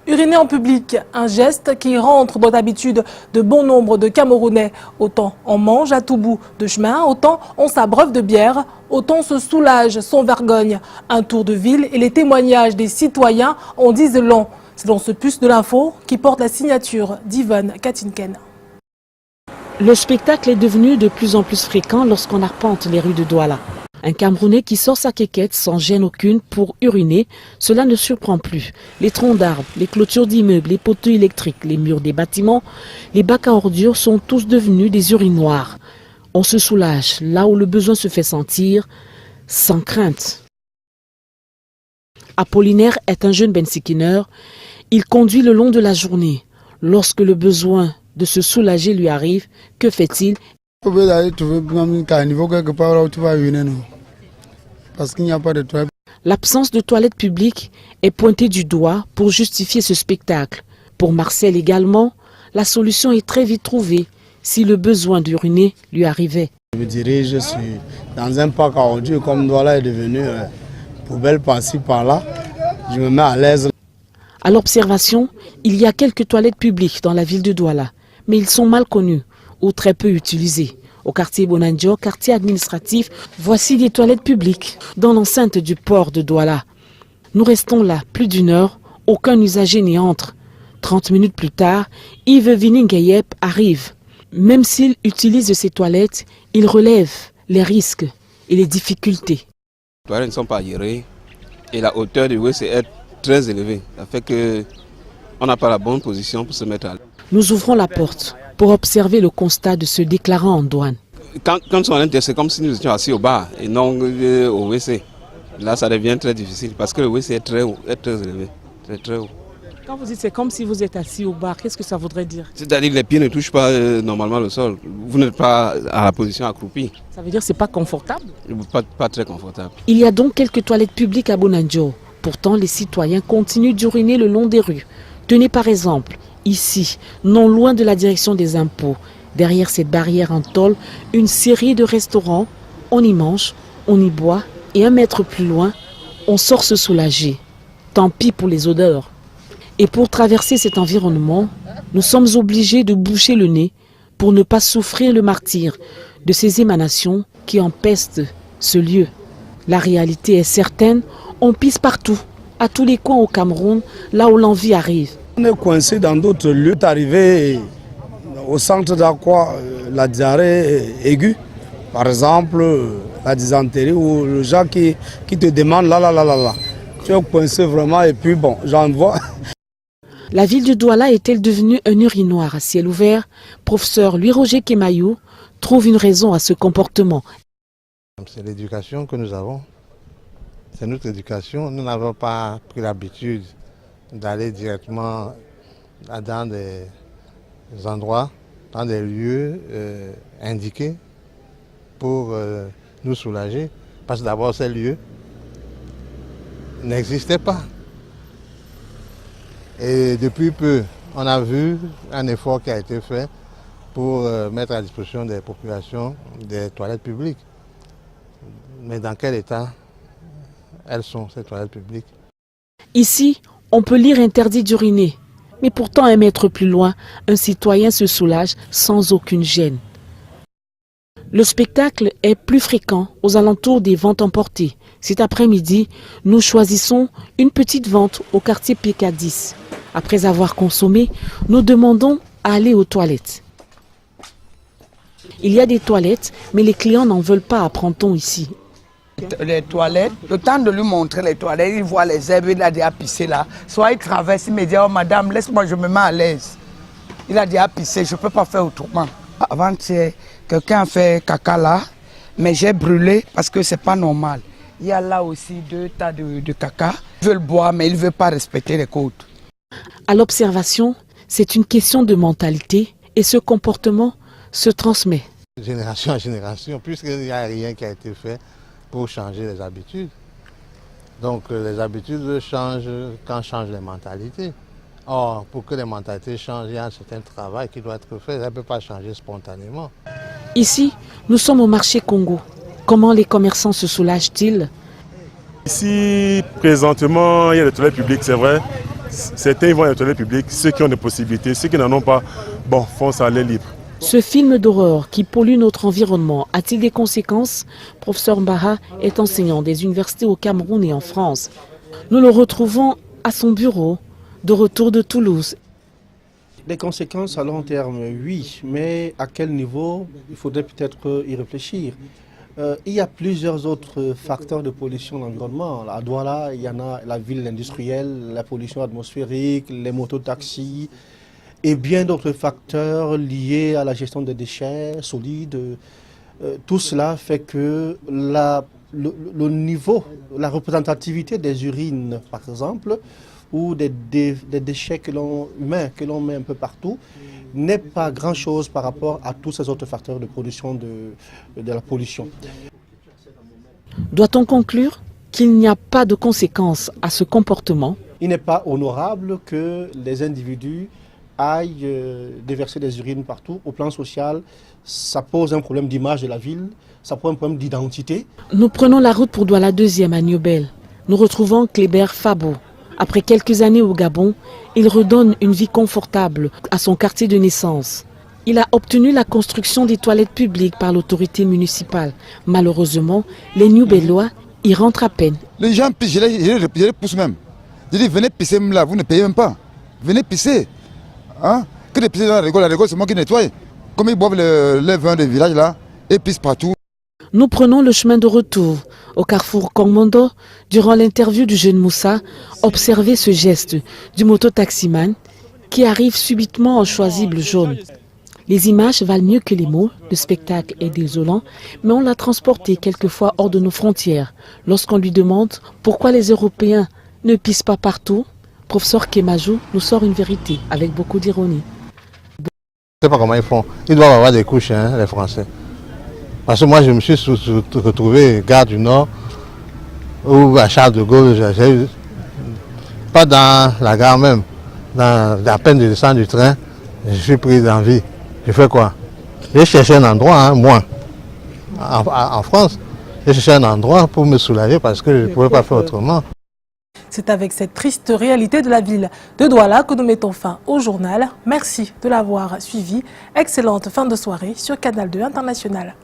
Uriner en public, un geste qui rentre dans l'habitude de bon nombre de Camerounais. Autant on mange à tout bout de chemin, autant on s'abreuve de bière, autant on se soulage sans vergogne. Un tour de ville et les témoignages des citoyens en disent long. C'est dans ce puce de l'info qui porte la signature d'Yvonne Katinken. Le spectacle est devenu de plus en plus fréquent lorsqu'on arpente les rues de Douala. Un Camerounais qui sort sa quéquette sans gêne aucune pour uriner, cela ne surprend plus. Les troncs d'arbres, les clôtures d'immeubles, les poteaux électriques, les murs des bâtiments, les bacs à ordures sont tous devenus des urinoirs. On se soulage là où le besoin se fait sentir, sans crainte. Apollinaire est un jeune bensikineur. Il conduit le long de la journée. Lorsque le besoin de se soulager lui arrive, que fait-il? Parce qu'il n'y a pas de toilette. L'absence de toilettes publiques est pointée du doigt pour justifier ce spectacle. Pour Marcel également, la solution est très vite trouvée si le besoin d'uriner lui arrivait. Je me dirige dans un parc à ordures comme Douala est devenu poubelle par-ci par-là. Je me mets à l'aise. À l'observation, il y a quelques toilettes publiques dans la ville de Douala, mais ils sont mal connus ou très peu utilisés. Au quartier Bonanjo, quartier administratif, voici des toilettes publiques dans l'enceinte du port de Douala. Nous restons là plus d'une heure, aucun usager n'y entre. 30 minutes plus tard, Yves Viningayep arrive. Même s'il utilise ces toilettes, il relève les risques et les difficultés. Les toilettes ne sont pas aérées et la hauteur du WC est très élevée. Ça fait qu'on n'a pas la bonne position pour se mettre à l'aise. Nous ouvrons la porte pour observer le constat de se déclarant en douane. Quand on est intéressé, c'est comme si nous étions assis au bar et non au WC. Là, ça devient très difficile parce que le WC est très haut, est très élevé, très haut. Quand vous dites c'est comme si vous êtes assis au bar, qu'est-ce que ça voudrait dire? C'est-à-dire que les pieds ne touchent pas normalement le sol. Vous n'êtes pas à la position accroupie. Ça veut dire que ce n'est pas confortable? Pas très confortable. Il y a donc quelques toilettes publiques à Bonanjo. Pourtant, les citoyens continuent d'uriner le long des rues. Tenez par exemple, ici, non loin de la direction des impôts, derrière cette barrière en tôle, une série de restaurants. On y mange, on y boit et 1 mètre plus loin, on sort se soulager. Tant pis pour les odeurs. Et pour traverser cet environnement, nous sommes obligés de boucher le nez pour ne pas souffrir le martyre de ces émanations qui empestent ce lieu. La réalité est certaine, on pisse partout, à tous les coins au Cameroun, là où l'envie arrive. On est coincé dans d'autres lieux. Arrivé au centre d'Aqua, la diarrhée aiguë, par exemple la dysenterie ou le gens qui te demandent là. Tu es coincé vraiment et puis bon, j'en vois. La ville de Douala est-elle devenue un urinoir à ciel ouvert? Professeur Louis-Roger Kemayou trouve une raison à ce comportement. C'est l'éducation que nous avons. C'est notre éducation. Nous n'avons pas pris l'habitude d'aller directement dans des endroits, dans des lieux indiqués pour nous soulager. Parce que d'abord, ces lieux n'existaient pas. Et depuis peu, on a vu un effort qui a été fait pour mettre à disposition des populations des toilettes publiques. Mais dans quel état elles sont, ces toilettes publiques? Ici, on peut lire interdit d'uriner. Mais pourtant, 1 mètre plus loin, un citoyen se soulage sans aucune gêne. Le spectacle est plus fréquent aux alentours des ventes emportées. Cet après-midi, nous choisissons une petite vente au quartier PK10. Après avoir consommé, nous demandons à aller aux toilettes. Il y a des toilettes, mais les clients n'en veulent pas, apprend-on ici. Les toilettes, le temps de lui montrer les toilettes, il voit les herbes, il a déjà pissé là. Soit il traverse, il me dit, oh madame, laisse-moi, je me mets à l'aise. Il a déjà pissé, je ne peux pas faire autrement. Avant, quelqu'un a fait caca là, mais j'ai brûlé parce que ce n'est pas normal. Il y a là aussi 2 tas de caca. Il veut le boire, mais il ne veut pas respecter les codes. À l'observation, c'est une question de mentalité et ce comportement se transmet. Génération en génération, puisqu'il n'y a rien qui a été fait pour changer les habitudes. Donc les habitudes changent quand changent les mentalités. Or, pour que les mentalités changent, il y a un certain travail qui doit être fait. Ça ne peut pas changer spontanément. Ici, nous sommes au marché Congo. Comment les commerçants se soulagent-ils? Ici, présentement, il y a des toilettes publiques, c'est vrai. Certains vont aux toilettes publiques, ceux qui ont des possibilités, ceux qui n'en ont pas, bon, font ça à l'air libre. Ce film d'horreur qui pollue notre environnement a-t-il des conséquences? Professeur Mbaha est enseignant des universités au Cameroun et en France. Nous le retrouvons à son bureau, de retour de Toulouse. Des conséquences à long terme, oui, mais à quel niveau, il faudrait peut-être y réfléchir. Il y a plusieurs autres facteurs de pollution de l'environnement. À Douala, il y en a la ville industrielle, la pollution atmosphérique, les mototaxis et bien d'autres facteurs liés à la gestion des déchets solides. Tout cela fait que le niveau, la représentativité des urines, par exemple, ou des déchets humains que l'on met un peu partout, n'est pas grand-chose par rapport à tous ces autres facteurs de production de la pollution. Doit-on conclure qu'il n'y a pas de conséquences à ce comportement? Il n'est pas honorable que les individus aillent déverser des urines partout. Au plan social, ça pose un problème d'image de la ville, ça pose un problème d'identité. Nous prenons la route pour Douala 2e à Niobel. Nous retrouvons Kléber Fabo. Après quelques années au Gabon, il redonne une vie confortable à son quartier de naissance. Il a obtenu la construction des toilettes publiques par l'autorité municipale. Malheureusement, les Niobellois y rentrent à peine. Les gens pissent, je les pousse même. Je dis, venez pisser là, vous ne payez même pas. Venez pisser. Hein? Que de pisser dans la rigole, c'est moi qui nettoie. Comme ils boivent le vin des villages là, et pissent partout. Nous prenons le chemin de retour. Au carrefour Kongmondo, durant l'interview du jeune Moussa, observez ce geste du mototaximan qui arrive subitement en choisible jaune. Les images valent mieux que les mots, le spectacle est désolant, mais on l'a transporté quelquefois hors de nos frontières. Lorsqu'on lui demande pourquoi les Européens ne pissent pas partout, professeur Kemajou nous sort une vérité avec beaucoup d'ironie. Je ne sais pas comment ils font. Ils doivent avoir des couches, hein, les Français. Parce que moi, je me suis retrouvé gare du Nord, ou à Charles de Gaulle, pas dans la gare même, à peine de descendre du train, je suis pris d'envie. Je fais quoi? J'ai cherché un endroit, hein, moi, en France, j'ai cherché un endroit pour me soulager parce que je ne pouvais pas faire autrement. C'est avec cette triste réalité de la ville de Douala que nous mettons fin au journal. Merci de l'avoir suivi. Excellente fin de soirée sur Canal 2 International.